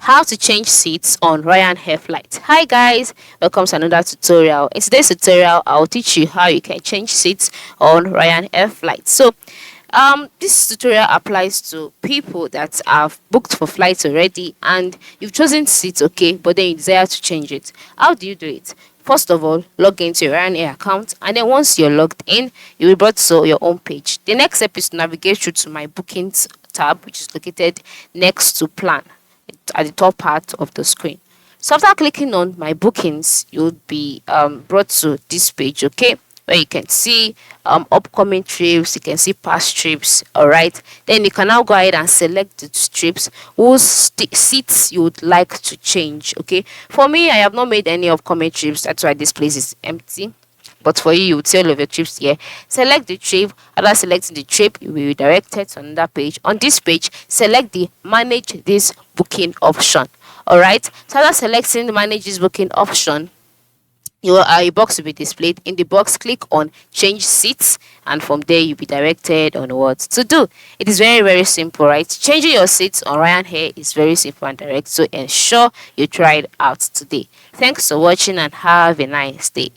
How to change seats on RyanAir flight. Hi guys, welcome to another tutorial. In today's tutorial, I'll teach you how you can change seats on RyanAir flight. This tutorial applies to people that have booked for flights already and you've chosen seats, okay, but then you desire to change it. How do you do it? First of all, log into your RyanAir account, and then once you're logged in, you'll be brought to your own page. The next step is to navigate through to my bookings tab, which is located next to plan at the top part of the screen. So after clicking on my bookings, you'll be brought to this page, okay, where you can see upcoming trips, you can see past trips. All right, then you can now go ahead and select the trips whose seats you would like to change. Okay, for me, I have not made any upcoming trips, that's why this place is empty. But for you, you would see all of your trips here. Select the trip. After selecting the trip, you will be redirected to another page. On this page, select the manage this booking option. Alright, so after selecting the manage this booking option, a box will be displayed. In the box, click on change seats, and from there you'll be directed on what to do. It is very simple, right? Changing your seats on RyanAir is very simple and direct, so ensure you try it out today. Thanks for watching and have a nice day.